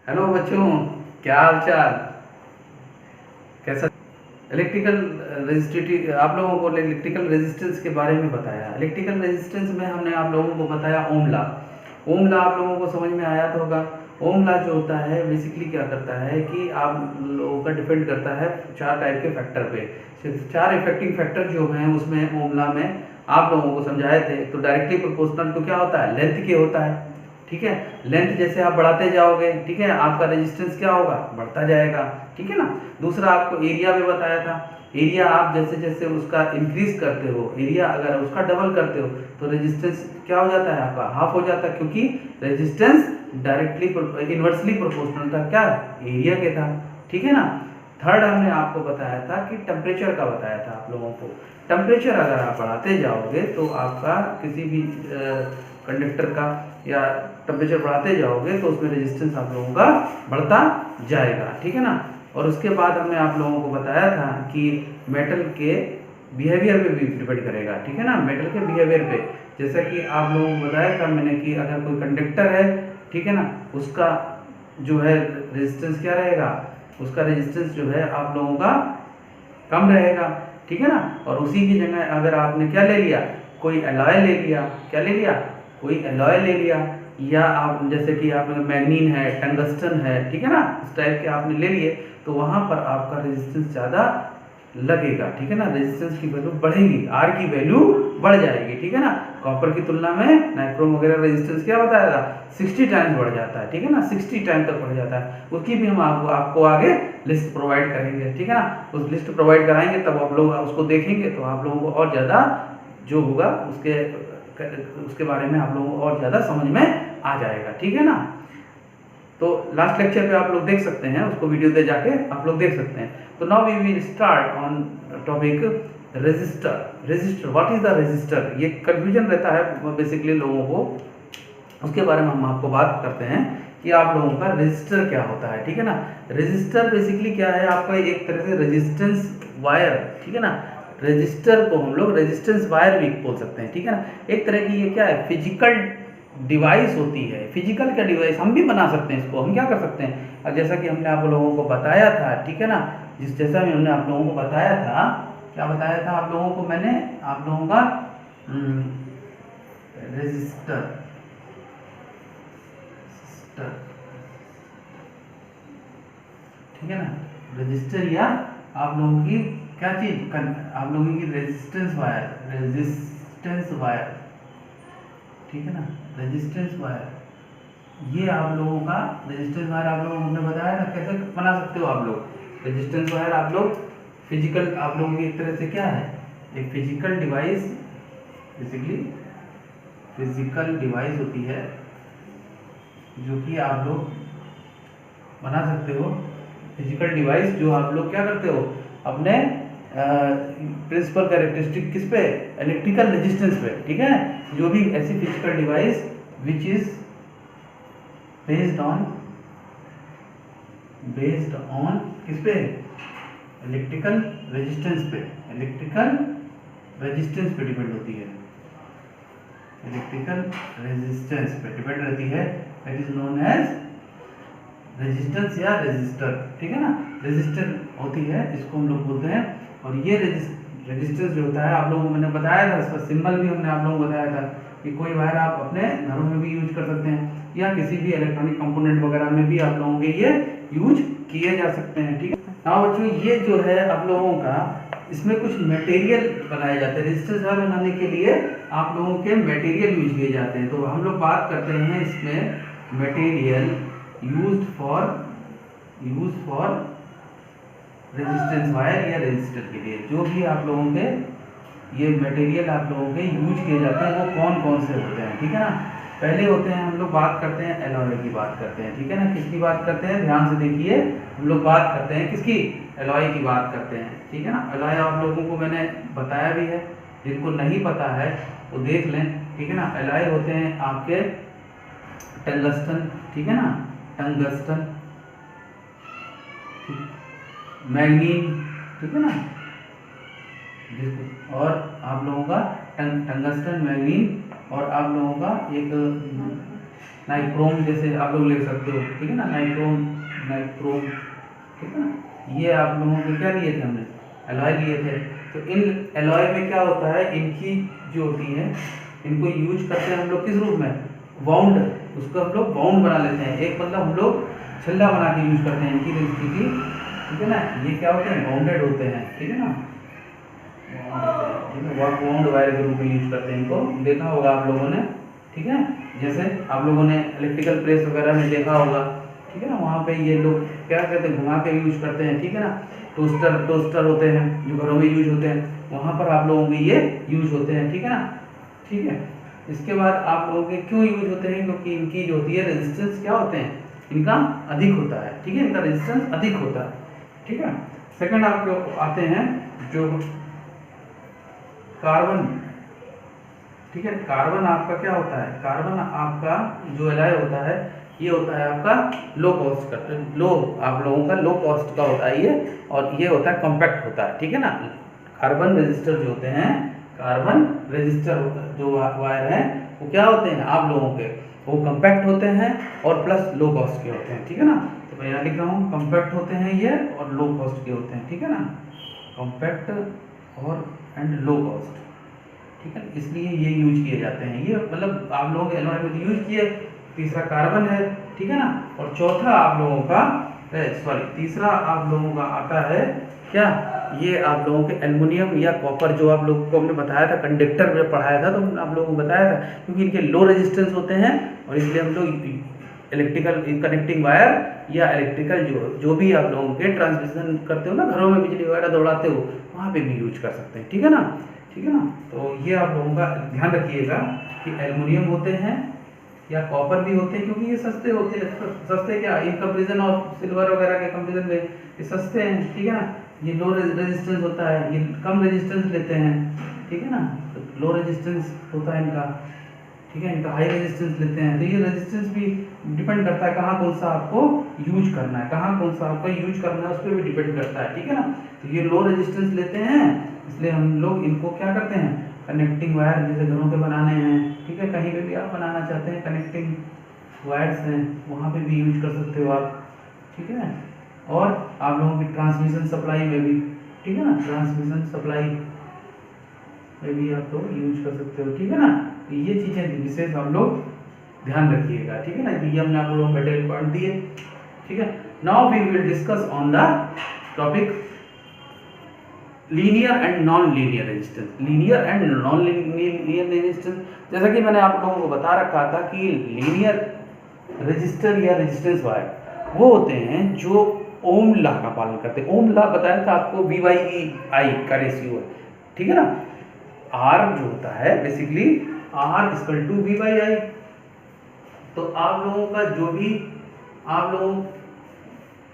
Hello बच्चों, क्या हाल चाल? कैसा? इलेक्ट्रिकल रेजिस्टिविटी आप लोगों को इलेक्ट्रिकल रेजिस्टेंस के बारे में बताया। इलेक्ट्रिकल रेजिस्टेंस में हमने आप लोगों को बताया ओम लॉ। ओम लॉ आप लोगों को समझ में आया तो होगा। ओम लॉ जो होता है बेसिकली क्या करता है कि आप लोगों का डिपेंड करता है चार टाइप के फैक्टर पे। चार इफेक्टिंग फैक्टर जो हैं उसमें ओम लॉ में आप लोगों को समझाए थे। तो डायरेक्टली प्रोपोर्शनल टू क्या होता है? लेंथ के होता है। ठीक है, लेंथ जैसे आप बढ़ाते जाओगे, ठीक है, आपका रेजिस्टेंस क्या होगा? बढ़ता जाएगा। ठीक है ना। दूसरा आपको एरिया भी बताया था। एरिया आप जैसे जैसे उसका इंक्रीज करते हो, एरिया अगर उसका डबल करते हो तो रेजिस्टेंस क्या हो जाता है? आपका हाफ हो जाता है, क्योंकि रेजिस्टेंस डायरेक्टली इन्वर्सली प्रोपोर्शनल था क्या? एरिया के था। ठीक है ना। थर्ड हमने आपको बताया था कि टेम्परेचर का बताया था आप लोगों को। टेम्परेचर अगर आप बढ़ाते जाओगे तो आपका किसी भी कंडक्टर का या टेम्परेचर बढ़ाते जाओगे तो उसमें रेजिस्टेंस आप लोगों का बढ़ता जाएगा। ठीक है ना। और उसके बाद हमने आप लोगों को बताया था कि मेटल के बिहेवियर पे भी डिपेंड करेगा। ठीक है ना, मेटल के बिहेवियर पे। जैसा कि आप लोगों को बताया था मैंने कि अगर कोई कंडक्टर है, ठीक है ना, उसका जो है रेजिस्टेंस क्या रहेगा? उसका रेजिस्टेंस जो है आप लोगों का कम रहेगा। ठीक है ना। और उसी की जगह अगर आपने क्या ले लिया? कोई एलॉय ले लिया। क्या ले लिया? कोई एलॉय ले लिया, या आप जैसे कि आपने मैग्नीन है, टंगस्टन है, ठीक है ना, इस टाइप के आपने ले लिए तो वहां पर आपका रेजिस्टेंस ज़्यादा लगेगा। ठीक है ना, रेजिस्टेंस की वैल्यू बढ़ेगी, आर की वैल्यू बढ़ जाएगी। ठीक है ना। कॉपर की तुलना में नाइक्रोम वगैरह रेजिस्टेंस क्या बताएगा? 60 टाइम्स बढ़ जाता है। ठीक है ना, 60 टाइम तक बढ़ जाता है। उसकी भी हम आपको आगे लिस्ट प्रोवाइड करेंगे। ठीक है ना। उस लिस्ट प्रोवाइड कराएंगे तब आप लोग उसको देखेंगे तो आप लोगों को और ज़्यादा जो होगा उसके बारे में आप लोगों को और ज़्यादा समझ में आ जाएगा। ठीक है ना। तो लास्ट लेक्चर पे आप लोग देख सकते हैं, उसको वीडियो दे जाके आप लोग देख सकते हैं। तो now we will start on topic register. Register, what is the register? ये कंफ्यूजन रहता है बेसिकली लोगों को। उसके बारे में हम आपको बात करते हैं कि आप लोगों का रेजिस्टर क्या होता है। ठीक है ना। रेजिस्टर बेसिकली क्या है? आपका एक तरह से रेजिस्टेंस वायर। ठीक है ना। रेजिस्टर को हम लोग रेजिस्टेंस वायर भी बोल सकते हैं। ठीक है ना। एक तरह की ये क्या है? फिजिकल डिवाइस होती है। फिजिकल क्या डिवाइस? हम भी बना सकते हैं इसको। हम क्या कर सकते हैं? और जैसा कि हमने आप लोगों को बताया था, ठीक है ना, जैसा भी हमने आप लोगों को बताया था, क्या बताया था आप लोगों को मैंने? आप लोगों का रेजिस्टर, ठीक है ना, रजिस्टर, या आप लोगों की क्या चीज? आप लोगों की रेजिस्टेंस वायर, रेजिस्टेंस वायर। ठीक है ना, रेजिस्टेंस वायर। ये आप लोगों का रेजिस्टेंस वायर आप लोगों को हमने बताया ना कैसे बना सकते हो आप लोग रेजिस्टेंस वायर। आप लोग फिजिकल, आप लोगों की एक तरह से क्या है? एक physical device, basically physical device होती है जो कि आप लोग बना सकते हो। फिजिकल डिवाइस जो आप लोग क्या करते हो? अपने प्रिंसिपल कैरेक्टरिस्टिक किस पे? इलेक्ट्रिकल रेजिस्टेंस पे। ठीक है। जो भी ऐसी physical device which is based on किस पे? इलेक्ट्रिकल रेजिस्टेंस पे। इलेक्ट्रिकल रेजिस्टेंस पे डिपेंड होती है। इलेक्ट्रिकल रेजिस्टेंस पे डिपेंड रहती है। That is known as resistance या रेजिस्टर। ठीक है ना। रेजिस्टर होती है, इसको हम लोग बोलते हैं। और ये रेजिस्टेंस जो होता है आप लोगों को मैंने बताया था, इसका सिंबल भी हमने आप लोगों को बताया था कि कोई वायर आप अपने घरों में भी यूज कर सकते हैं या किसी भी इलेक्ट्रॉनिक कंपोनेंट वगैरह में भी आप लोगों के ये यूज किए जा सकते हैं। ठीक है। हाँ बच्चों, ये जो है आप लोगों का इसमें कुछ मटेरियल बनाए जाते हैं। रेजिस्टेंस वायर बनाने के लिए आप लोगों के मटेरियल यूज किए जाते हैं। तो हम लोग बात करते हैं इसमें material used for resistance wire या रेजिस्टर के लिए। जो भी आप लोगों के ये मटेरियल आप लोगों के यूज किए जाते हैं वो कौन कौन से होते हैं? ठीक है ना। पहले होते हैं, हम लोग बात करते हैं एलॉय की बात करते हैं। ठीक है ना। किसकी बात करते हैं? ध्यान से देखिए, हम लोग बात करते हैं किसकी? एलॉय की बात करते हैं। ठीक है ना। एलॉय आप लोगों को मैंने बताया भी है, जिनको नहीं पता है वो देख लें। ठीक है ना। एलॉय होते हैं आपके टंगस्टन, ठीक है ना, टंगस्टन, मैग्नीन, ठीक है ना, और आप लोगों का टंगस्टन, मैग्नीन, और आप लोगों का एक नाइक्रोम जैसे आप लोग ले सकते हो, ठीक है ना, नाइक्रोम, नाइक्रोम, ठीक है ना। ये आप लोगों के क्या लिए थे हमने, एलॉय लिए थे। तो इन एलॉय में क्या होता है, इनकी जो होती है, इनको यूज करते हैं हम लोग किस रूप में, बाउंड, उसको हम लोग बाउंड बना लेते हैं। एक मतलब हम लोग छल्ला बना के यूज करते हैं इनकी रेजिस्टिविटी, ठीक है ना। ये क्या होते हैं, बाउंडेड होते हैं, ठीक है ना, बाउंड वायर के रूप में यूज करते हैं इनको, देखा होगा आप लोगों ने, ठीक है। जैसे आप लोगों ने इलेक्ट्रिकल प्रेस वगैरह में देखा होगा, ठीक है ना, वहाँ पे ये लोग क्या कहते हैं, घुमा के यूज करते हैं, ठीक है ना। टोस्टर होते हैं जो घरों में यूज होते हैं, वहाँ पर आप लोगों के ये यूज होते हैं, ठीक है ना, ठीक है। इसके बाद आप लोगों के क्यों यूज होते हैं, क्योंकि इनकी जो होती है रेजिस्टेंस क्या होते हैं, इनका अधिक होता है, ठीक है, इनका रेजिस्टेंस अधिक होता है, ठीक है। सेकंड आपको आते हैं जो कार्बन, ठीक है। कार्बन आपका क्या होता है, कार्बन आपका जो एलॉय होता है, ये होता है आपका लो कॉस्ट का, लो आप लोगों का लो कॉस्ट का होता है ये, और ये होता है कॉम्पैक्ट होता है, ठीक है ना। कार्बन रेजिस्टर जो होते हैं, कार्बन रेजिस्टर जो वायर हैं वो क्या होते हैं आप लोगों के, वो कॉम्पैक्ट होते हैं और प्लस लो कॉस्ट के होते हैं, ठीक है ना। तो मैं यहाँ लिख रहा हूँ कॉम्पैक्ट होते हैं ये और लो कॉस्ट के होते हैं, ठीक है ना, कॉम्पैक्ट और एंड लो कॉस्ट, ठीक है। इसलिए ये यूज किए जाते हैं, ये मतलब आप लोगों के एलॉय में यूज किए। तीसरा कार्बन है, ठीक है ना, और चौथा आप लोगों का तीसरा आप लोगों का आता है क्या, ये आप लोगों के एल्युमिनियम या कॉपर, जो आप लोगों को हमने बताया था कंडक्टर में पढ़ाया था, तो आप लोगों को बताया था, क्योंकि इनके लो रेजिस्टेंस होते हैं और इसलिए हम लोग इलेक्ट्रिकल कनेक्टिंग वायर या इलेक्ट्रिकल जो भी आप लोगों के ट्रांसमिशन करते हो ना, घरों में बिजली वगैरह दौड़ाते हो, वहाँ पे भी यूज कर सकते हैं, ठीक है ना, ठीक है ना। तो ये आप लोगों का ध्यान रखिएगा कि एल्युमिनियम होते हैं या कॉपर भी होते हैं, क्योंकि ये सस्ते होते हैं, सस्ते क्या इन कंपेरिजन ऑफ सिल्वर वगैरह के कंपेरिजन में ये सस्ते हैं, ठीक है ना। ये लो रेजिस्टेंस होता है, ये कम रेजिस्टेंस लेते हैं, ठीक है ना, तो लो रेजिस्टेंस होता है इनका, ठीक है, इनका हाई रेजिस्टेंस लेते हैं। तो ये रेजिस्टेंस भी डिपेंड करता है कहाँ कौन सा आपको यूज करना है, कहाँ कौन सा आपको यूज करना है उस पर भी डिपेंड करता है, ठीक है ना। तो ये लो रेजिस्टेंस लेते हैं, इसलिए हम लोग इनको क्या करते हैं, कनेक्टिंग वायर जैसे घरों के बनाने हैं, ठीक है, कहीं पे भी आप बनाना चाहते हैं कनेक्टिंग वायर्स हैं, वहाँ पे भी यूज कर सकते हो आप, ठीक है। और आप लोगों की ट्रांसमिशन सप्लाई में भी, ठीक है ना, ट्रांसमिशन सप्लाई में भी आप लोग यूज कर सकते हो, ठीक है ना। तो ये चीज़ें विशेष हम लोग ध्यान रखिएगा, ठीक है ना, ये हमने आप लोगों को डिटेल पॉइंट दिए, ठीक है। Now we will discuss on the topic linear and non linear resistance. Linear and non linear resistance, जैसा कि मैंने आप लोगों को बता रखा था कि लीनियर रेजिस्टर या रेजिस्टेंस वायर वो होते हैं जो ओम लॉ का पालन करते हैं। ओम लॉ बताया था आपको, V/I का रेशियो है, ठीक है ना। R जो होता है बेसिकली R = V/I। तो आप लोगों का जो भी आप लोगों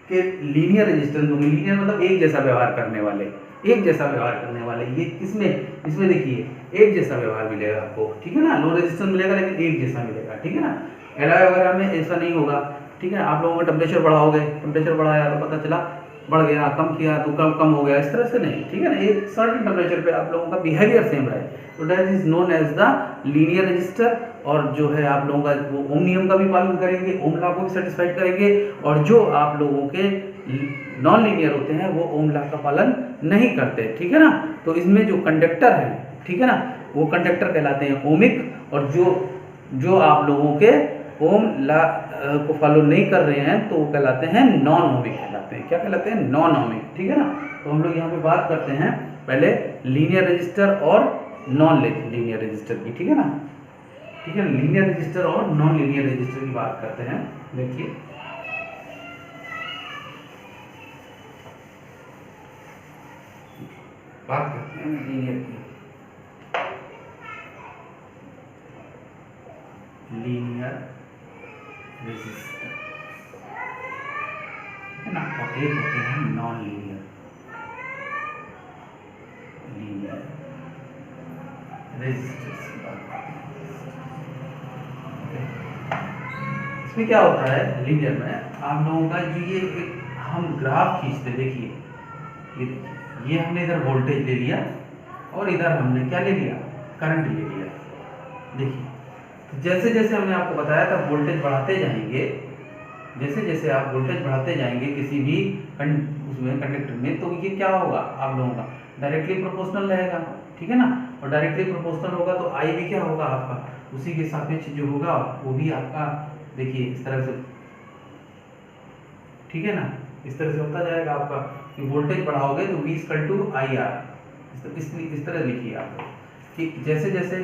के लीनियर रेजिस्टेंस होंगे, लीनियर मतलब एक जैसा व्यवहार करने वाले, एक जैसा व्यवहार करने वाले, ये किसमें, इसमें देखिए एक जैसा व्यवहार मिलेगा आपको, ठीक है ना, लो रेजिस्टेंस मिलेगा लेकिन एक जैसा मिलेगा, ठीक है ना। एलॉय वगैरह में ऐसा नहीं होगा, ठीक है। आप लोगों का टेम्परेचर बढ़ाओगे, टेम्परेचर बढ़ाया तो पता चला बढ़ गया, कम किया तो कम हो गया, इस तरह से नहीं, ठीक है ना। एक सर्टेन टेम्परेचर पे आप लोगों का बिहेवियर सेम रहे, तो that is known as the linear resistor. और जो है आप लोगों का वो ओम नियम का भी पालन करेंगे, ओम लॉ को भी सेटिस्फाइड करेंगे, और जो आप लोगों के नॉन लीनियर होते हैं वो ओम लॉ का पालन नहीं करते, ठीक है ना। तो इसमें जो कंडक्टर है, ठीक है ना, वो कंडक्टर कहलाते हैं ओमिक, और जो आप लोगों के ओम लॉ को फॉलो नहीं कर रहे हैं तो वो कहलाते हैं नॉन ओमिक कहलाते हैं। क्या कहलाते हैं, नॉन ओमिक, ठीक है ना। तो हम लोग यहाँ पे बात करते हैं पहले लीनियर रजिस्टर और नॉन लीनियर रजिस्टर की, ठीक है ना, ठीक है। लीनियर रजिस्टर और नॉन लीनियर रजिस्टर की बात करते हैं। देखिए बात करते हैं लीनियर की, लीनियर रजिस्टर, है ना, और एक होते हैं नॉन लीनियर रजिस्टर्स की बात करते हैं। इसमें क्या होता है लीनियर में, आप लोगों का जो ये एक हम ग्राफ खींचते, देखिए ये हमने इधर वोल्टेज ले लिया और इधर हमने क्या ले लिया, करंट ले लिया, देखिए। जैसे जैसे हमने आपको बताया था वोल्टेज बढ़ाते जाएंगे, जैसे जैसे आप वोल्टेज बढ़ाते जाएंगे किसी भी उसमें कंडक्टर में, तो ये क्या होगा आप लोगों का डायरेक्टली प्रोपोर्शनल रहेगा, ठीक है ना। और डायरेक्टली प्रोपोर्शनल होगा तो आई भी क्या होगा आपका उसी के सापेक्ष जो होगा वो भी आपका देखिए इस तरह से, ठीक है ना, इस तरह से होता जाएगा आपका कि वोल्टेज बढ़ाओगे तो V = IR, इस तरह लिखिए आप लोग कि जैसे जैसे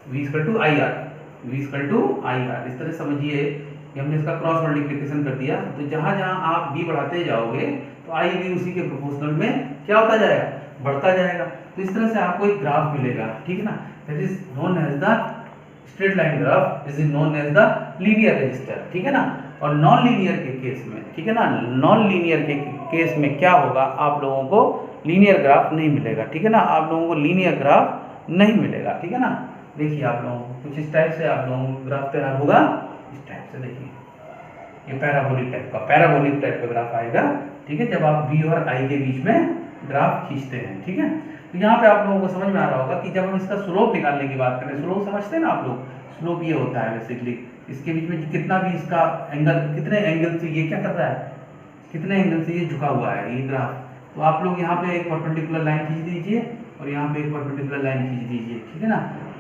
V = IR, V = IR, इस तरह समझिए कि हमने इसका क्रॉस मल्टीप्लिकेशन कर दिया। तो जहाँ जहाँ आप V बढ़ाते जाओगे तो I भी उसी के प्रोपोर्शनल में क्या होता जाएगा, बढ़ता जाएगा। तो इस तरह से आपको एक ग्राफ मिलेगा, ठीक है ना, that is known as the straight line graph, is known as the linear resistor, ठीक है ना। और नॉन लीनियर के केस में, ठीक है ना, नॉन लीनियर के केस में क्या होगा, आप लोगों को लीनियर ग्राफ नहीं मिलेगा, ठीक है ना, आप लोगों को लीनियर ग्राफ नहीं मिलेगा, ठीक है ना। देखिए आप लोगों को कुछ इस टाइप से आप लोगों को ग्राफ तैयार होगा, इस टाइप से देखिए ये पैराबोलिक टाइप का ग्राफ आएगा, ठीक है, जब आप V और I के बीच में ग्राफ खींचते हैं, ठीक है। तो यहाँ पे आप लोगों को समझ में आ रहा होगा कि जब हम इसका स्लोप निकालने की बात करें, स्लोप समझते हैं ना आप लोग, स्लोप ये होता है बेसिकली इसके बीच में कितना भी इसका एंगल, कितने एंगल से ये क्या कर रहा है, कितने एंगल से ये झुका हुआ है ये ग्राफ। तो आप लोग यहाँ पे एक परपेंडिकुलर लाइन खींच दीजिए और यहाँ पे एक परपेंडिकुलर लाइन खींच दीजिए, ठीक है ना।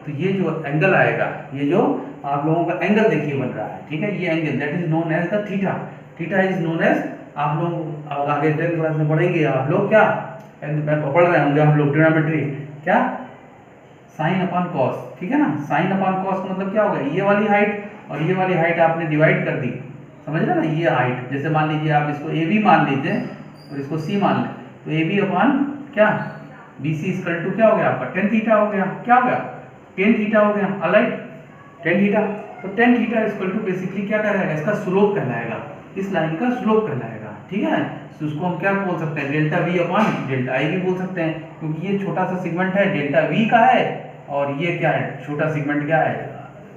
तो ये जो एंगल आएगा, ये जो आप लोगों का एंगल देखिए बन रहा है, ठीक है, ये angle that is known as the theta, theta is known as, आप लोग आगे 10th क्लास में पढ़ेंगे आप लोग क्या पढ़ रहे होंगे हम लोग ट्रिग्नोमेट्री, क्या साइन अपॉन कॉस, ठीक है ना। साइन अपॉन कॉस का मतलब क्या होगा, ये वाली हाइट और ये वाली हाइट आपने डिवाइड कर दी, समझ रहे ना, ये हाइट जैसे मान लीजिए आप इसको AB मान लीजिए और इसको C मान लें, तो AB अपॉन क्या BC = क्या हो गया आपका tan थीटा हो गया, क्या हो गया tan थीटा हो गया, ऑलराइट tan थीटा। तो tan थीटा = बेसिकली क्या कहलाएगा, इसका स्लोप कहलाएगा, इस लाइन का स्लोप कहलाएगा, ठीक है। तो उसको हम क्या बोल सकते हैं, delta V upon delta I भी बोल सकते हैं, क्योंकि ये छोटा सा सेगमेंट है डेल्टा V का है और ये क्या है छोटा सेगमेंट क्या है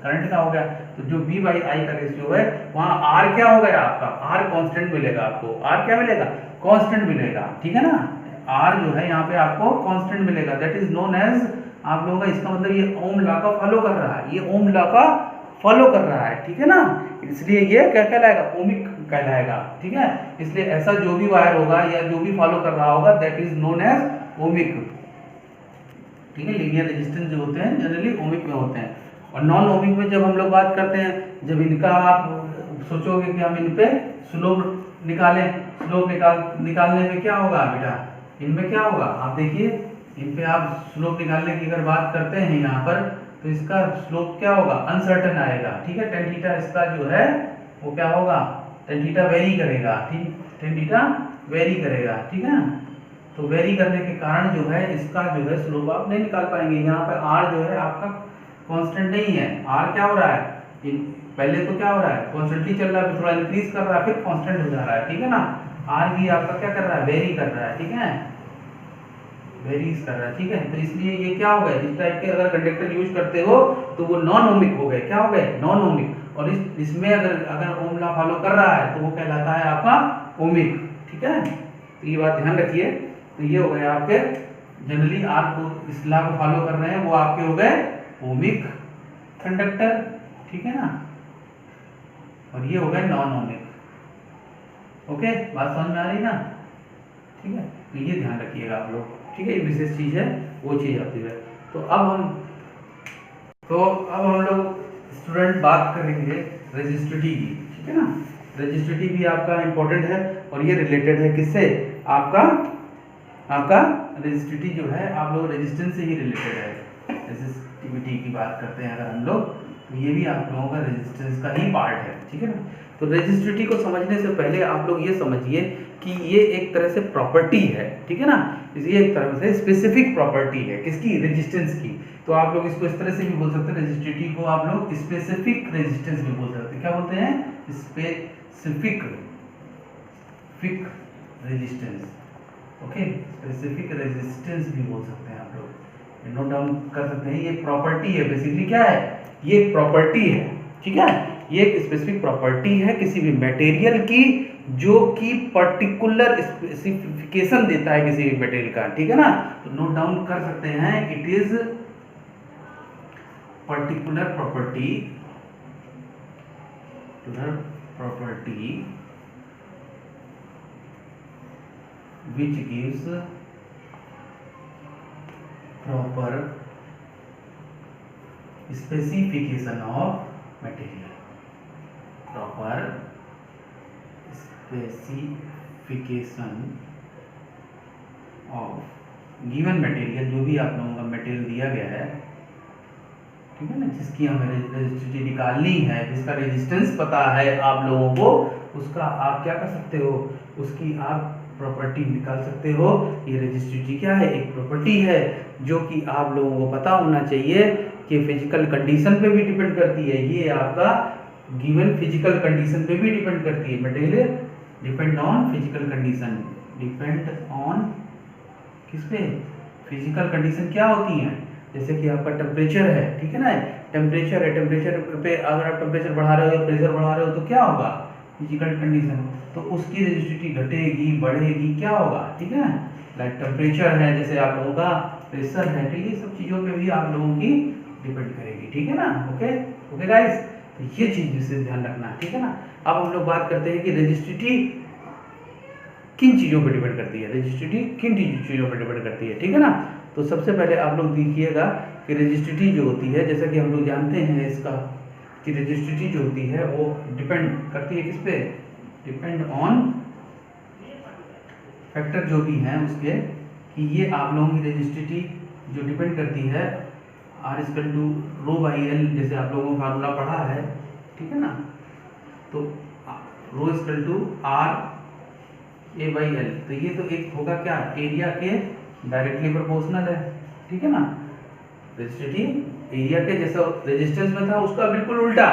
करंट का हो गया। तो जो V/I का रेशियो है वहाँ R क्या हो गया आपका, R कांस्टेंट मिलेगा आपको, R क्या मिलेगा, कांस्टेंट मिलेगा, ठीक है ना। R जो है यहाँ पे आपको कांस्टेंट मिलेगा, दैट इज नोन एज, आप लोगों का इसका मतलब ये ओम लॉ का फॉलो कर रहा है, ये ओम लॉ का फॉलो कर रहा है, ठीक है ना, इसलिए ये क्या कहलाएगा, ओमिक कहलाएगा, ठीक है। इसलिए ऐसा जो भी वायर होगा या जो भी फॉलो कर रहा होगा that is known as ohmic, ठीक है। लीनियर रेजिस्टेंस जो होते हैं जनरली ओमिक में होते हैं। और नॉन ओमिक में जब हम लोग बात करते हैं, जब इनका आप सोचोगे कि हम इन पे स्लोप निकालें, स्लोप निकालने में क्या होगा बेटा, इनमें क्या होगा आप देखिए, इन पे आप स्लोप निकालने की अगर बात करते हैं यहाँ पर, तो इसका स्लोप क्या होगा, अनसर्टेन आएगा, ठीक है। tan थीटा इसका जो है वो क्या होगा, tan थीटा वेरी करेगा, ठीक, tan थीटा वेरी करेगा, ठीक है। तो वेरी करने के कारण जो है इसका जो है स्लोप आप नहीं निकाल पाएंगे। यहाँ पर R जो है आपका कांस्टेंट नहीं है, R क्या हो रहा है, पहले तो क्या हो रहा है कांस्टेंटली चल रहा है, फिर थोड़ा इंक्रीज कर रहा है, फिर कांस्टेंट हो जा रहा है, ठीक है ना। R भी आपका क्या कर रहा है, वेरी कर रहा है, ठीक है, वेरीज कर रहा है, ठीक है। तो इसलिए ये क्या हो गया, इस टाइप के अगर कंडक्टर यूज करते हो तो वो नॉन ओमिक हो गए, क्या हो गए, नॉन ओमिक। और इसमें अगर ओम लॉ फॉलो कर रहा है तो वो कहलाता है आपका ओमिक, ठीक है। तो ये बात ध्यान रखिए। तो ये हो गए आपके जनरली आपको इस लॉ को फॉलो कर रहे हैं वो आपके हो गए ओमिक कंडक्टर, ठीक है ना। और ये हो गए नॉन ओमिक, ओके, बात समझ में आ रही ना, ठीक है। तो ये ध्यान रखिएगा आप लोग, ठीक है, ये विशेष चीज है, वो चीज आती है। तो अब हम लोग स्टूडेंट बात करेंगे रेजिस्टिविटी की, ठीक है ना। रेजिस्टिविटी भी आपका इंपॉर्टेंट है और ये रिलेटेड है किससे, आपका रेजिस्टिविटी जो है आप लोग रेजिस्टेंस से ही रिलेटेड है। रेजिस्टिविटी की बात करते हैं अगर हम लोग, तो ये भी आप लोगों का रेजिस्टेंस का ही पार्ट है, ठीक है ना। तो रेजिस्टिविटी को समझने से पहले आप लोग ये समझिए कि ये एक तरह से प्रॉपर्टी है, ठीक है ना, ये एक तरह से स्पेसिफिक प्रॉपर्टी है किसकी, रेजिस्टेंस की। तो आप लोग इसको इस तरह से भी बोल सकते हैं, रेजिस्टिविटी को आप लोग स्पेसिफिक रेजिस्टेंस भी बोल सकते हैं, क्या बोलते हैं, specific resistance, okay, specific resistance भी बोल सकते हैं आप लोग, नोट डाउन कर सकते हैं। ये प्रॉपर्टी है, बेसिकली क्या है, ये प्रॉपर्टी है, ठीक है, ये एक स्पेसिफिक प्रॉपर्टी है किसी भी मटेरियल की जो कि पर्टिकुलर स्पेसिफिकेशन देता है किसी भी मटेरियल का, ठीक है ना। तो नोट डाउन कर सकते हैं, it is particular property particular property which gives proper specification of material, proper specification of given material, जो भी आप लोगों का मटेरियल दिया गया है, ठीक है ना, जिसकी हमें रेजिस्टिविटी निकालनी है, जिसका रेजिस्टेंस पता है आप लोगों को, उसका आप क्या कर सकते हो, उसकी आप प्रॉपर्टी निकाल सकते हो। ये रेजिस्टिविटी क्या है, एक प्रॉपर्टी है जो कि आप लोगों को पता होना चाहिए कि फिजिकल कंडीशन पे भी डिपेंड करती है। ये आपका गिवन फिजिकल कंडीशन पे भी डिपेंड करती है। Material depend on physical condition, depend on किस पे, फिजिकल कंडीशन क्या होती है, जैसे कि आपका टेम्परेचर है, ठीक है ना, टेम्परेचर है, टेम्परेचर पे अगर आप टेम्परेचर बढ़ा रहे हो या प्रेशर बढ़ा रहे हो तो क्या होगा, फिजिकल कंडीशन, तो उसकी रेजिस्टिविटी घटेगी बढ़ेगी, क्या होगा, ठीक है। लाइक टेम्परेचर है, जैसे आप लोगों का प्रेशर है, ठीक है, सब चीज़ों पे भी आप लोगों की डिपेंड करेगी, ठीक है ना। ओके ओके गाइस, तो ये चीज़ जिससे ध्यान रखना, ठीक है ना। अब हम लोग बात करते हैं कि रेजिस्टिविटी किन चीज़ों पर डिपेंड करती है, रेजिस्टिविटी किन चीज़ों पर डिपेंड करती है, ठीक है ना। तो सबसे पहले आप लोग देखिएगा कि रेजिस्टिविटी जो होती है, जैसा कि हम लोग जानते हैं इसका कि रेजिस्टिविटी जो होती है वो डिपेंड करती है किस पे, डिपेंड ऑन फैक्टर जो भी हैं उसके, कि ये आप लोगों की रेजिस्टिविटी जो डिपेंड करती है R equal to rho by L, जैसे आप लोगों को फार्मूला पढ़ा है, ठीक है ना। तो rho equal to R A by L, तो ये तो एक होगा क्या, एरिया के डायरेक्टली प्रोपोर्शनल है, ठीक है ना। रेजिस्टिविटी एरिया के जैसा रेजिस्टेंस में था उसका बिल्कुल उल्टा,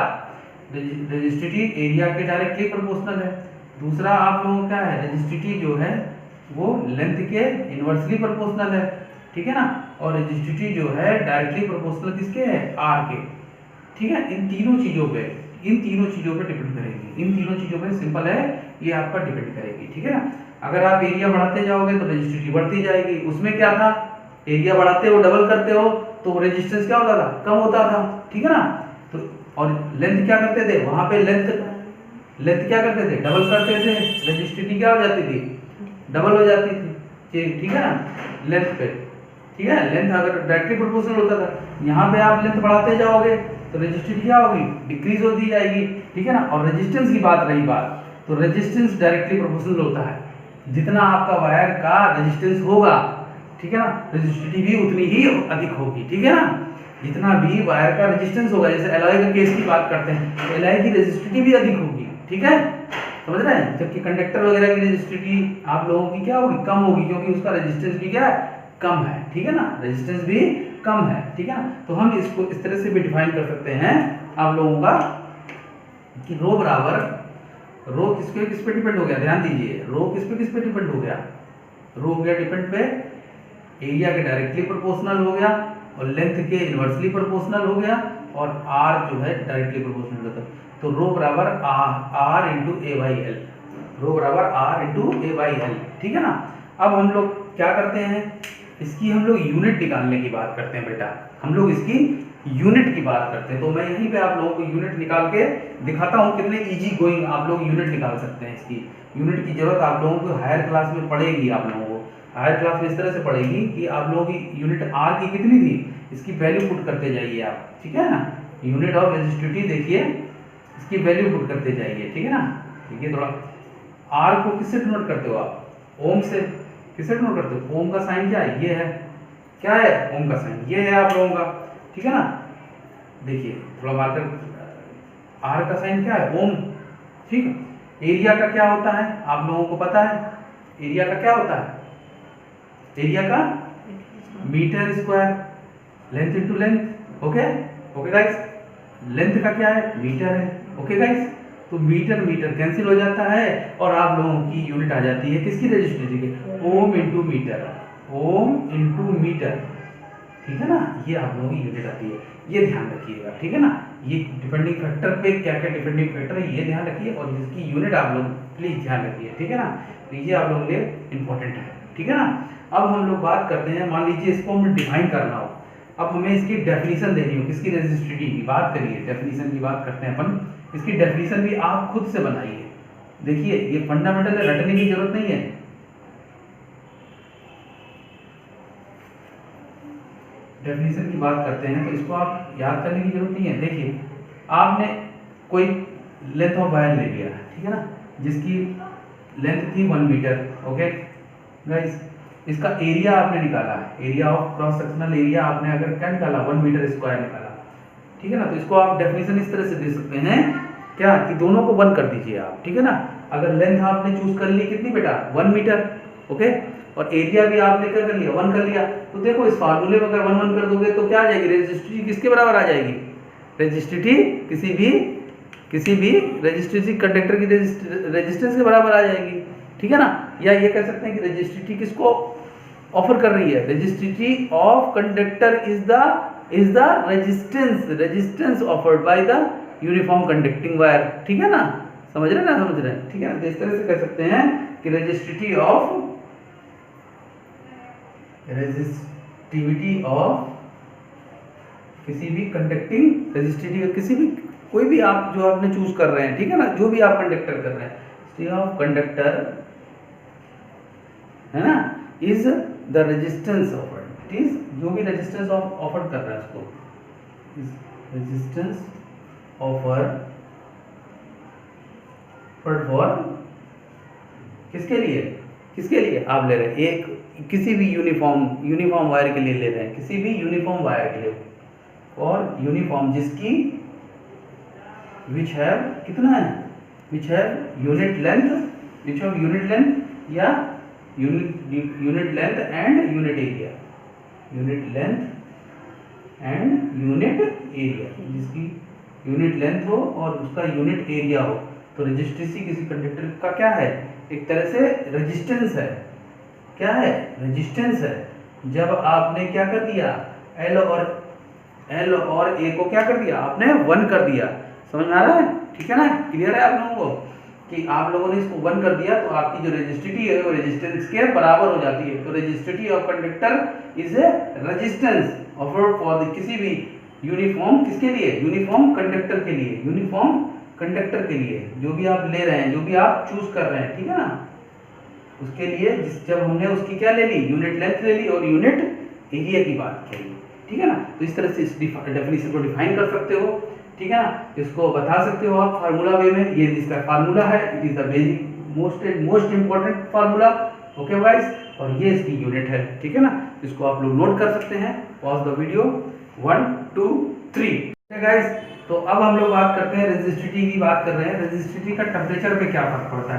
रेजिस्टिविटी एरिया के डायरेक्टली प्रोपोर्शनल है। दूसरा आप लोगों का क्या है, रेजिस्टिविटी जो है वो लेंथ के इनवर्सली प्रोपोर्शनल है, ठीक है ना। और रेजिस्टिविटी जो है डायरेक्टली प्रोपोर्शनल किसके है, आर के, ठीक है। इन तीनों चीज़ों पे डिपेंड करेगी, इन तीनों चीज़ों पे सिंपल है, ये आपका डिपेंड करेगी, ठीक है ना। अगर आप एरिया बढ़ाते जाओगे तो रेजिस्टिविटी बढ़ती जाएगी, उसमें क्या था, एरिया बढ़ाते हो डबल करते हो तो रेजिस्टेंस क्या होता था, कम होता था, ठीक है ना। तो और लेंथ क्या करते थे, वहां पे लेंथ क्या करते थे, डबल करते थे, रेजिस्टिविटी क्या हो जाती थी, डबल हो जाती थी, ठीक है ना, लेंथ पे, ठीक है। लेंथ अगर डायरेक्टली प्रोपोर्शनल होता था, यहाँ पे आप लेंथ बढ़ाते जाओगे तो रेजिस्टिविटी क्या होगी, डिक्रीज होती जाएगी, ठीक है ना। और रेजिस्टेंस की बात रही बात, तो रेजिस्टेंस डायरेक्टली प्रोपोर्शनल होता है, जितना आपका वायर का रेजिस्टेंस होगा, ठीक है ना, रेजिस्टिविटी भी उतनी ही अधिक होगी, ठीक है ना। जितना भी वायर का रेजिस्टेंस होगा, जैसे एलॉय का केस की बात करते हैं, तो एलॉय की रेजिस्टिविटी भी अधिक होगी, ठीक है, समझ रहे हैं। जबकि कंडक्टर वगैरह की रेजिस्टिविटी आप लोगों की क्या होगी, कम होगी, क्योंकि उसका रेजिस्टेंस भी क्या है, कम है, ठीक है ना, रेजिस्टेंस भी कम है, ठीक है ना। तो हम इसको इस तरह से भी डिफाइन कर सकते हैं आप लोगों का कि रो बराबर, रो किस पे डिपेंड हो गया, ध्यान दीजिए, रो किस पे डिपेंड हो गया, रो हो गया डिपेंड पे एरिया के डायरेक्टली प्रोपोर्शनल हो गया, और लेंथ के इनवर्सली प्रोपोर्शनल हो गया, और आर जो है डायरेक्टली प्रोपोर्शनल होता है। तो रो बराबर R into A by L, rho बराबर R into A by L, ठीक है ना। अब हम लोग क्या करते हैं, इसकी हम लोग यूनिट निकालने की बात करते हैं बेटा, हम लोग इसकी यूनिट की बात करते हैं। तो मैं यहीं पे आप लोगों को यूनिट निकाल के दिखाता हूँ, कितने इजी गोइंग आप लोग यूनिट निकाल सकते हैं। इसकी यूनिट की जरूरत आप लोगों को हायर क्लास में पड़ेगी, आप लोगों को हायर क्लास में इस तरह से पड़ेगी कि आप लोगों की यूनिट आर की कितनी थी, इसकी वैल्यू पुट करते जाइए आप, ठीक है ना। यूनिट ऑफ रेजिस्टिविटी देखिए, इसकी वैल्यू पुट करते जाइए, ठीक है ना। देखिए थोड़ा, आर को किससे डिनोट करते हो आप, ओम से, किससे डिनोट करते हो, ओम का साइन क्या है, ये है, क्या है, ओम का साइन ये है आप लोगों का, ठीक है ना। देखिए थोड़ा मार्कर, आर का साइन क्या है, ओम, ठीक। एरिया का क्या होता है आप लोगों को पता है, एरिया का क्या होता है, एरिया का metre square, length into length, okay okay guys, length का क्या है, मीटर है, ओके गाइस। तो मीटर मीटर कैंसिल हो जाता है और आप लोगों की यूनिट आ जाती है किसकी, रेजिस्टिविटी की, ohm into metre, ohm into metre, ठीक है ना। ये आप लोगों की यूनिट आती है, ये ध्यान रखिएगा, ठीक है ना। ये डिपेंडिंग फैक्टर पे क्या क्या डिपेंडिंग फैक्टर है ये ध्यान रखिए, और इसकी यूनिट आप लोग प्लीज ध्यान रखिए, ठीक है ना। तो ये आप लोगों के लिए इंपॉर्टेंट है, ठीक है ना। अब हम लोग बात करते हैं, मान लीजिए इसको हमें डिफाइन करना हो, अब हमें इसकी डेफिनेशन देनी हो, किसकी, रेजिस्टिविटी की बात करिए, डेफिनेशन की बात करते हैं अपन इसकी डेफिनेशन भी आप खुद से बनाइए। देखिए ये फंडामेंटल है, रटने की जरूरत नहीं है। डेफिनेशन की बात करते हैं तो इसको आप याद करने की जरूरत नहीं है। देखिए आपने कोई लेंथ ऑफ वायर ले लिया, ठीक है ना, जिसकी लेंथ थी 1 मीटर। ओके गाइस, इसका एरिया आपने निकाला, area of cross sectional area आपने अगर क्या निकाला 1 मीटर स्क्वायर निकाला, ठीक है ना। तो इसको आप डेफिनेशन इस तरह से दे सकते हैं क्या कि दोनों को 1 कर दीजिए आप, ठीक है ना। अगर लेंथ आपने चूज कर ली कितनी बेटा 1 मीटर, ओके, और एरिया भी आपने क्या कर लिया 1 कर लिया। तो देखो इस फार्मूले में अगर 1 1 कर दोगे तो क्या आ जाएगी, रेजिस्टिविटी किसके बराबर आ जाएगी, रेजिस्टिविटी किसी भी रेजिस्टिविटी कंडक्टर की रेजिस्टेंस के बराबर आ जाएगी, ठीक है ना। या ये कह सकते हैं कि रेजिस्टिविटी किसको ऑफर कर रही है, resistivity of conductor is the resistance offered by the uniform conducting wire, ठीक है ना। समझ रहे हैं, ठीक है ना। तो इस तरह से कह सकते हैं कि रेजिस्टिविटी ऑफ किसी भी कंडक्टिंग रेजिस्टिविटी, किसी भी कोई भी आप जो आपने चूज कर रहे हैं, ठीक है ना, जो भी आप कंडक्टर कर रहे हैं, ऑफ कंडक्टर है ना, is the resistance offered, it is जो भी रेजिस्टेंस ऑफर्ड कर रहा है उसको, रेजिस्टेंस ऑफर फॉर किसके लिए आप ले रहे हैं, एक किसी भी यूनिफॉर्म वायर के लिए ले रहे हैं, किसी भी यूनिफॉर्म वायर के लिए, और यूनिफॉर्म जिसकी विच हैव कितना है, विच हैव यूनिट लेंथ या unit length and unit area, जिसकी यूनिट लेंथ हो और उसका यूनिट एरिया हो। तो रेजिस्टिविटी किसी कंडक्टर का क्या है, एक तरह से रेजिस्टेंस है। क्या है, रेजिस्टेंस है। जब आपने क्या कर दिया, एल और ए को क्या कर दिया आपने 1 कर दिया। समझ में आ रहा है, ठीक है ना, क्लियर है आप लोगों को कि आप लोगों ने इसको 1 कर दिया तो आपकी जो रेजिस्टिविटी है वो रेजिस्टेंस के बराबर हो जाती है। तो resistivity of conductor is a resistance offered for किसी भी यूनिफॉर्म किसके लिए, यूनिफॉर्म कंडक्टर के लिए, जो भी आप ले रहे हैं, जो भी आप चूज कर रहे हैं, ठीक है ना, उसके लिए जब हमने उसकी क्या ले ली, यूनिट लेंथ ले ली और यूनिट एरिया की बात की, ठीक है ना। तो इस तरह से इस डेफिनेशन को डिफाइन कर सकते हो, ठीक है ना, इसको बता सकते हो आप फार्मूला वे में। ये इसका फार्मूला है, it is the basic most important formula, okay guys, और ये इसकी यूनिट है, ठीक है ना। इसको आप लोग नोट कर सकते हैं। Pause the video, 1 2 3 guys. तो अब हम लोग बात करते हैं रेजिस्टिविटी की बात कर रहे हैं। रेजिस्टिविटी का टेम्परेचर पे क्या फर्क पड़ता है,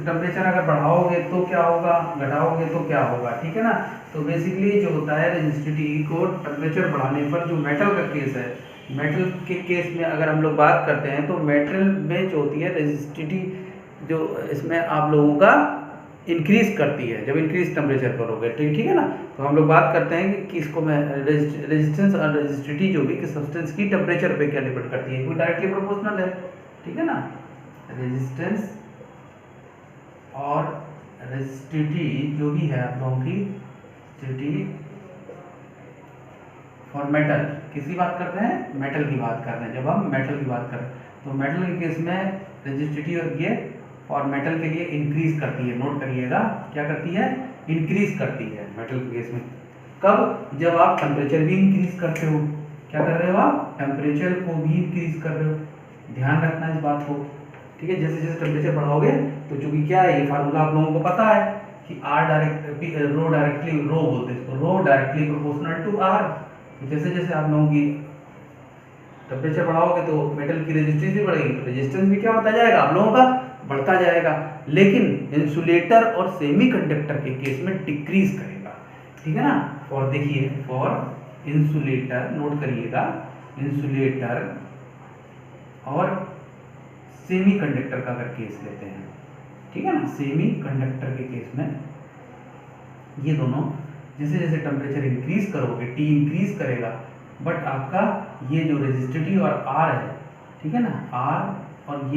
टेम्परेचर अगर बढ़ाओगे तो क्या होगा, घटाओगे तो क्या होगा, ठीक है ना। तो बेसिकली जो होता है रेजिस्टिविटी को टेम्परेचर बढ़ाने पर, जो मेटल का केस है, मेटल के केस में अगर हम लोग बात करते हैं तो मेटल में जो होती है रेजिस्टिविटी, जो इसमें आप लोगों का इंक्रीज करती है जब इंक्रीज टेम्परेचर करोगे, ठीक है ना। तो हम लोग बात करते हैं कि इसको मैं रेजिस्टेंस और रेजिस्टिविटी जो भी कि सब्सटेंस की टेम्परेचर पे क्या डिपेंड करती है, कोई डायरेक्टली प्रोपोर्शनल है, ठीक है ना। रेजिस्टेंस और रेजिस्टिविटी जो भी है आप लोगों की रेजिस्टिविटी फॉर मेटल, किसी बात कर रहे हैं, मेटल की बात कर रहे हैं। जब हम मेटल की बात करें तो मेटल के केस में रेजिस्टिविटी और ये और मेटल के लिए इंक्रीज करती है, नोट करिएगा, क्या करती है, इंक्रीज करती है मेटल के केस में। कब, जब आप टेम्परेचर भी इंक्रीज करते हो, क्या कर रहे हो आप, टेम्परेचर को भी इंक्रीज कर रहे हो, ध्यान रखना इस बात को, ठीक है। जैसे जैसे टेम्परेचर बढ़ाओगे तो चूंकि क्या है, ये फार्मूला आप लोगों को पता है कि रो डायरेक्टली प्रोपोर्शनल टू आर। जैसे जैसे आप लोगों की टेम्परेचर बढ़ाओगे तो मेटल की रेजिस्टेंस भी बढ़ेगी, तो रेजिस्टेंस भी क्या होता जाएगा आप लोगों का, बढ़ता जाएगा। लेकिन इंसुलेटर और सेमीकंडक्टर के केस में डिक्रीज करेगा, ठीक है ना। फॉर देखिए, फॉर इंसुलेटर, नोट करिएगा, इंसुलेटर और सेमीकंडक्टर का अगर केस लेते हैं, ठीक है ना, सेमीकंडक्टर के केस में ये दोनों जैसे जैसे टेम्परेचर इंक्रीज करोगे, टी इंक्रीज करेगा, बट आपका ये जो रेजिस्टिविटी और आर है, ठीक है ना, आर और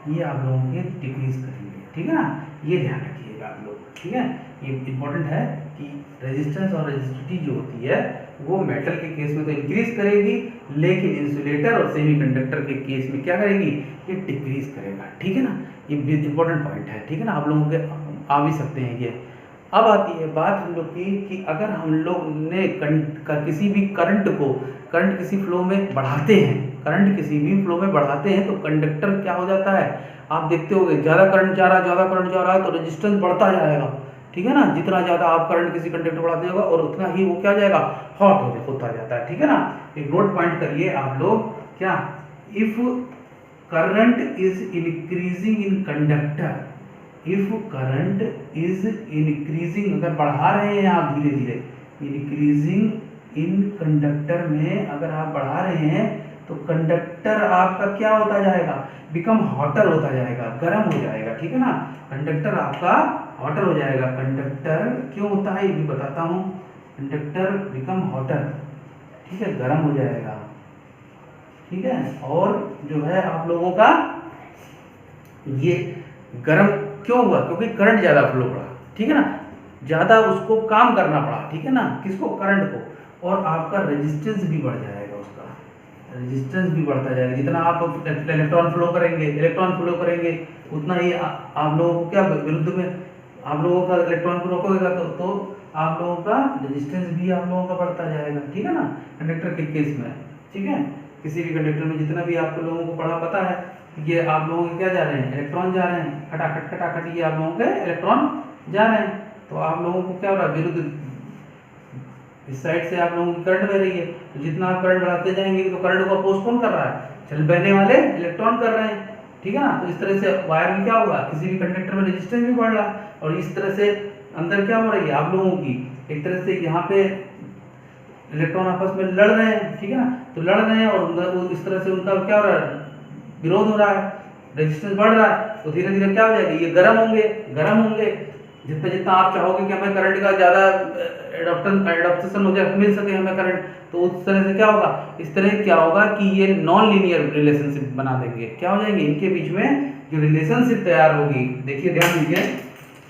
ये आप लोगों के डिक्रीज करेंगे, ठीक है ना, ये ध्यान रखिएगा। आप लोग, ठीक है। ये इंपॉर्टेंट है कि रेजिस्टेंस और रेजिस्टिविटी जो होती है वो मेटल के केस में तो इंक्रीज करेगी, लेकिन इंसुलेटर और सेमीकंडक्टर के केस में क्या करेगी, ये डिक्रीज करेगा, ठीक है ना। ये इंपॉर्टेंट पॉइंट है, ठीक है ना, आप लोगों के आ भी सकते हैं ये। अब आती है बात हम लोग की कि अगर हम लोग ने किसी भी करंट किसी फ्लो में बढ़ाते हैं, करंट किसी भी फ्लो में बढ़ाते हैं तो कंडक्टर क्या हो जाता है, आप देखते होंगे ज़्यादा करंट जा रहा है तो रेजिस्टेंस बढ़ता जाएगा, ठीक है ना। जितना ज़्यादा आप करंट किसी कंडक्टर बढ़ाते होगा और उतना ही वो क्या जाएगा, हॉट होता जाता है, ठीक है ना। एक नोट पॉइंट करिए आप लोग, क्या, if current is increasing in conductor, if current is increasing, अगर बढ़ा रहे हैं आप धीरे धीरे, इंक्रीजिंग इन कंडक्टर में अगर आप बढ़ा रहे हैं तो कंडक्टर आपका क्या होता जाएगा, बिकम हॉटर होता जाएगा, गर्म हो जाएगा, ठीक है ना। कंडक्टर आपका हॉटर हो जाएगा। कंडक्टर क्यों होता है ये भी बताता हूँ, कंडक्टर बिकम हॉटर, ठीक है, गर्म हो जाएगा, ठीक है। और जो है आप लोगों का ये गर्म क्यों हुआ, क्योंकि करंट ज़्यादा फ्लो पड़ा, ठीक है ना, ज़्यादा उसको काम करना पड़ा, ठीक है ना, किसको, करंट को, और आपका रेजिस्टेंस भी बढ़ जाएगा, उसका रेजिस्टेंस भी बढ़ता जाएगा। जितना आप इलेक्ट्रॉन फ्लो करेंगे उतना ही आप लोगों को क्या विरुद्ध में आप लोगों का इलेक्ट्रॉन को रोकोगे तो आप लोगों का रेजिस्टेंस भी आप लोगों का बढ़ता जाएगा, ठीक है ना, कंडक्टर के केस में, ठीक है। किसी भी कंडक्टर में जितना भी आपको लोगों को पता है, ये आप लोगों के क्या जा रहे हैं, इलेक्ट्रॉन जा रहे हैं, खटाखट ये आप लोगों के इलेक्ट्रॉन जा रहे हैं, तो आप लोगों को क्या हो रहा है, विरुद्ध इस साइड से आप लोगों की करंट बह रही है, तो जितना आप करंट बढ़ाते जाएंगे तो करंट को अपोज कौन कर रहा है, चल बहने वाले इलेक्ट्रॉन कर रहे हैं, ठीक है ना। तो इस तरह से वायर में क्या होगा, किसी भी कंडक्टर में रेजिस्टेंस भी बढ़ रहा है, और इस तरह से अंदर क्या हो रही है आप लोगों की, एक तरह से यहाँ पे इलेक्ट्रॉन आपस में लड़ रहे हैं, ठीक है ना, तो लड़ रहे हैं और इस तरह से उनका क्या हो रहा है, विरोध हो रहा है, रेजिस्टेंस बढ़ रहा है, तो धीरे धीरे क्या हो जाएगा, ये गर्म होंगे। जितना आप चाहोगे कि हमें करंट का ज़्यादा एडॉप्शन हो जाए, मिल सके हमें करंट, तो उस तरह से क्या होगा, इस तरह क्या होगा कि ये नॉन लीनियर रिलेशनशिप बना देंगे, क्या हो जाएंगे, इनके बीच में जो रिलेशनशिप तैयार होगी, देखिए ध्यान दीजिए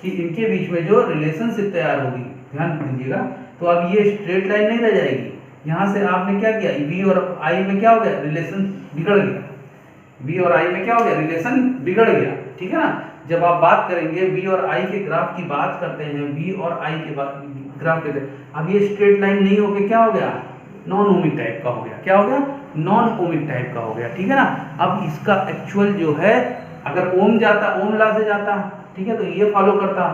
कि इनके बीच में जो रिलेशनशिप तैयार होगी, ध्यान दीजिएगा, तो अब ये स्ट्रेट लाइन नहीं रह जाएगी, यहाँ से आपने क्या किया, V और I में क्या हो गया, रिलेशन बिगड़ गया, V और I में क्या हो गया, रिलेशन बिगड़ गया, ठीक है ना। जब आप बात करेंगे V और I के ग्राफ की बात करते हैं, V और I के ग्राफ कहते हैं, अब ये स्ट्रेट लाइन नहीं होके क्या हो गया, नॉन ओमिक टाइप का हो गया, क्या हो गया, नॉन ओमिक टाइप का हो गया, ठीक है ना। अब इसका एक्चुअल जो है, अगर ओम ला से जाता, ठीक है, तो ये फॉलो करता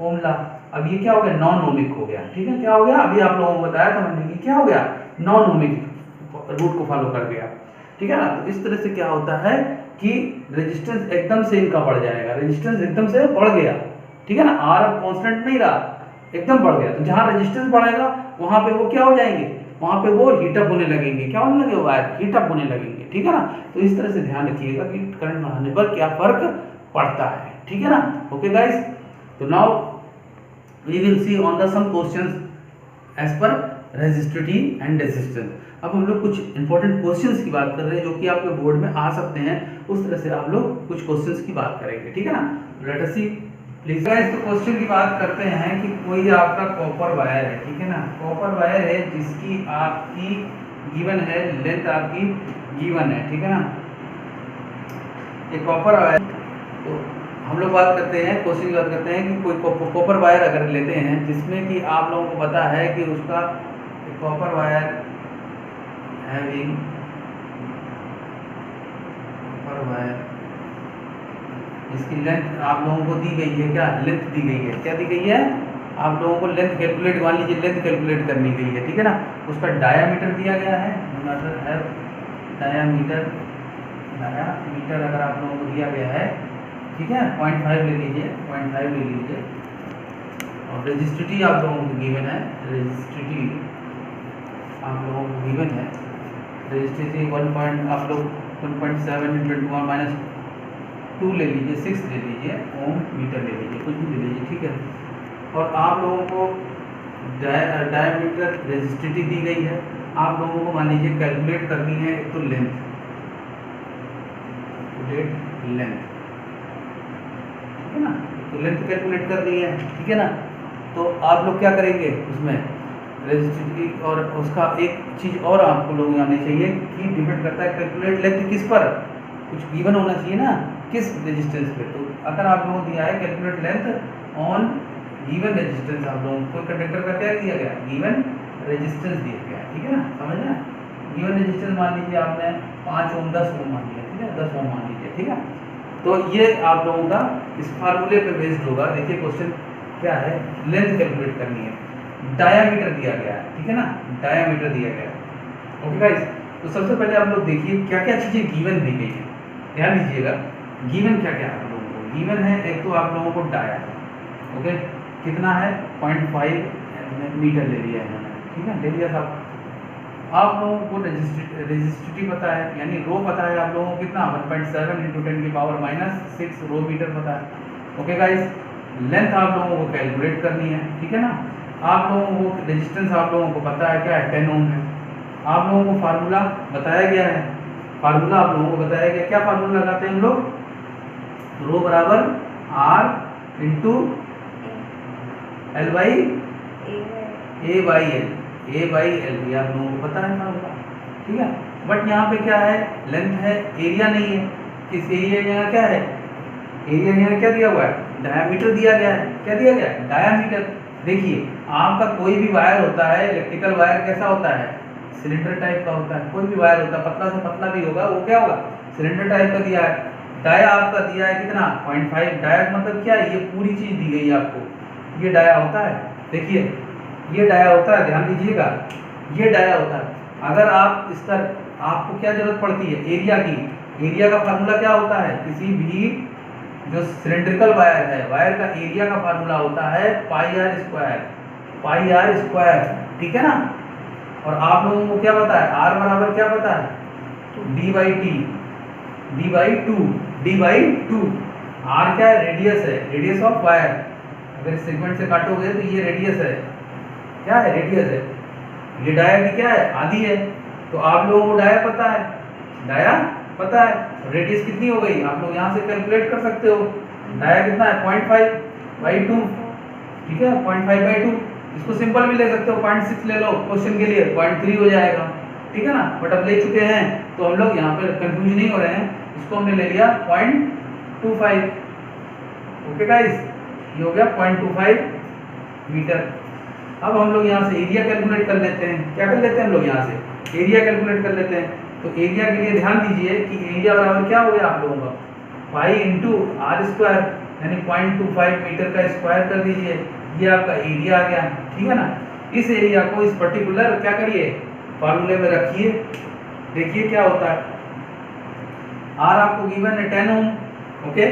ओम ला, अब ये क्या हो गया, नॉन ओमिक हो गया, ठीक है, क्या हो गया, अभी आप लोगों को बताया था मैंने कि क्या हो गया, नॉन ओमिक रूट को फॉलो कर गया, ठीक है ना। तो इस तरह से क्या होता है कि रेजिस्टेंस एकदम से इनका बढ़ जाएगा, रेजिस्टेंस एकदम से बढ़ गया, ठीक है ना, आर अब कांस्टेंट नहीं रहा, एकदम बढ़ गया, तो जहां रेजिस्टेंस बढ़ेगा वहां पे वो क्या हो जाएंगे, वहां पे वो हीटअप होने लगेंगे, क्या होने लगे, वायर हीटअप होने लगेंगे, ठीक है ना। तो इस तरह से ध्यान रखिएगा कि करंट बढ़ाने पर क्या फर्क पड़ता है, ठीक है ना। ओके गाइस, तो now we will see on the some questions as per resistivity and resistance. अब हम लोग कुछ इंपॉर्टेंट क्वेश्चंस की बात कर रहे हैं जो कि आपके बोर्ड में आ सकते हैं, उस तरह से आप लोग कुछ क्वेश्चंस की बात करेंगे, ठीक है ना। Let us see please guys. तो क्वेश्चन की बात करते हैं कि कोई आपका कॉपर वायर है, ठीक है ना, कॉपर वायर है जिसकी आपकी गिवन है, लेंथ आपकी गिवन है, ठीक है ना, ये कॉपर वायर। तो हम लोग बात करते हैं, क्वेश्चन की बात करते हैं कि कोई कॉपर वायर अगर लेते हैं जिसमें कि आप लोगों को पता है कि उसका copper wire having copper wire इसकी लेंथ आप लोगों को दी गई है, क्या लेंथ दी गई है, क्या दी गई है आप लोगों को लेंथ कैलकुलेट, मान लीजिए लेंथ कैलकुलेट करनी गई है, ठीक है ना। उसका डायामीटर दिया गया है, डायामीटर अगर आप लोगों को दिया गया है, ठीक है, 0.5 ले लीजिए, 0.5 ले लीजिए, और रेजिस्टिविटी आप लोगों को गिवन है, रेजिस्टिविटी आप लोगों को गिवन है, रेजिस्टिविटी 1 आप लोग 1.7 × 10 - 2 ले लीजिए, 6 ले लीजिए, ओम मीटर ले लीजिए, कुछ भी ले लीजिए, ठीक है। और आप लोगों को डायमीटर रेजिस्टिविटी दी गई है, आप लोगों को मान लीजिए कैलकुलेट करनी है तो लेंथ, ठीक है ना, तो लेंथ कैलकुलेट करनी है, ठीक है ना। तो आप लोग क्या करेंगे उसमें रेजिस्टिविटी, और उसका एक चीज़ और आपको लोग आनी चाहिए कि डिपेंड करता है कैलकुलेट लेंथ किस पर, कुछ गिवन होना चाहिए ना, किस रेजिस्टेंस पे। तो अगर आप लोगों को दिया है calculate length on given resistance, आप लोगों को कंडक्टर का क्या दिया गया, गिवन रेजिस्टेंस दिया गया, ठीक है ना, समझ ना। गिवन रेजिस्टेंस मान लीजिए आपने 5 ओम 10 ओम मान लिया, ठीक है, 10 ओम मान लीजिए, ठीक है। तो ये आप लोगों का इस फार्मूले पे बेस्ड होगा। देखिए क्वेश्चन क्या है, लेंथ कैलकुलेट करनी है, डायामीटर दिया गया है, ठीक है ना, डायामीटर दिया गया है। ओके गाइस, तो सबसे पहले आप लोग देखिए क्या क्या चीज़ें गिवन दी गई है, ध्यान दीजिएगा। गिवन क्या क्या है आप लोगों को, गिवन है एक तो आप लोगों को डाया, ओके, कितना है 0.5 मीटर ले लिया है इन्होंने, ठीक है, ले लिया साहब। आप लोगों को रेजिस्टिविटी पता है, यानी रो पता है आप लोगों को कितना 1.7 × 10⁻⁻6 रो मीटर पता है। ओके गाइस, लेंथ आप लोगों को कैलकुलेट करनी है, ठीक है ना। आप लोगों को रेजिस्टेंस आप लोगों को पता है क्या है, 10 ओम है। आप लोगों को फार्मूला बताया गया है, फार्मूला आप लोगों को बताया गया, क्या फार्मूला लगाते हैं हम लोग, रो बराबर R × A/L, ये आप लोगों को पता है फार्मूला, ठीक है। बट यहाँ पे क्या है, लेंथ है, एरिया नहीं है। इस एरिया यहाँ क्या है, एरिया यहाँ क्या दिया हुआ है, डायामीटर दिया गया है। क्या दिया गया है, डायामीटर। देखिए आपका कोई भी वायर होता है, इलेक्ट्रिकल वायर कैसा होता है, सिलेंडर टाइप का होता है। कोई भी वायर होता है, पतला से पतला भी होगा, वो क्या होगा, सिलेंडर टाइप का दिया है। डाया आपका दिया है कितना 0.5, डाया मतलब क्या है, ये पूरी चीज दी गई है आपको, ये डाया होता है। देखिए ये डाया होता है, ध्यान दीजिएगा, ये डाया होता है। अगर आप इसका, आपको क्या जरूरत पड़ती है, एरिया की। एरिया का फार्मूला क्या होता है, किसी भी जो सिलेंड्रिकल वायर है, वायर का एरिया का फार्मूला होता है πr², ठीक है ना। और आप लोगों को क्या पता है, r बराबर क्या पता है, d/2। r क्या है, रेडियस है, रेडियस ऑफ वायर। अगर इस सेगमेंट से काटोगे तो ये रेडियस है, क्या है, रेडियस है। ये डाया की क्या है, आधी है। तो आप लोगों को डाया पता है, डाया पता है, रेडियस कितनी हो गई, आप लोग यहाँ से कैलकुलेट कर सकते हो। डाया कितना है 0.5/2, ठीक है, 0.5/2। इसको सिंपल भी ले सकते हो, 0.6 ले लो क्वेश्चन के लिए, 0.3 हो जाएगा, ठीक है ना। बट अब ले चुके हैं तो हम लोग यहाँ पे कंफ्यूज नहीं हो रहे हैं, इसको हमने ले लिया 0.25। ओके गाइस, ये हो गया 0.25 मीटर। अब हम लोग यहाँ से एरिया कैलकुलेट कर लेते हैं। क्या कर लेते हैं हम लोग, यहाँ से एरिया कैलकुलेट कर लेते हैं। तो एरिया के लिए ध्यान दीजिए कि एरिया बराबर क्या हो गया आप लोगों का, पाई × r², यानी 0.25 मीटर का स्क्वायर कर दीजिए, ये आपका एरिया आ गया, ठीक है ना। इस एरिया को इस पर्टिकुलर क्या करिए, फार्मूले में रखिए। देखिए क्या होता है, r आपको गिवन है 10 ओम, ओके।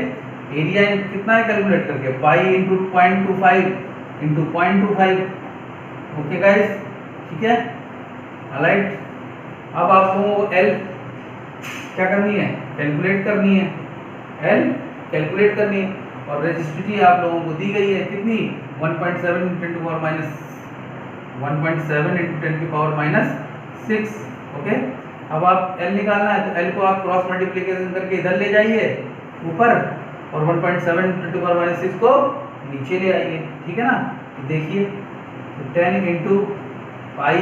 एरिया कितना है कैलकुलेट करके, पाई × 0.25 × 0.25, ओके गाइस, ठीक है, ऑलराइट। अब आप लोगों को L क्या करनी है, कैलकुलेट करनी है, L कैलकुलेट करनी है। और रेजिस्टिविटी आप लोगों को दी गई है कितनी, 1.7 × 10⁻⁻6, ओके। अब आप L निकालना है, तो L को आप क्रॉस मल्टीप्लिकेशन करके इधर ले जाइए ऊपर, और 1.7 × 10⁻⁻6 को नीचे ले आइए, ठीक है ना। तो देखिए 10 × पाई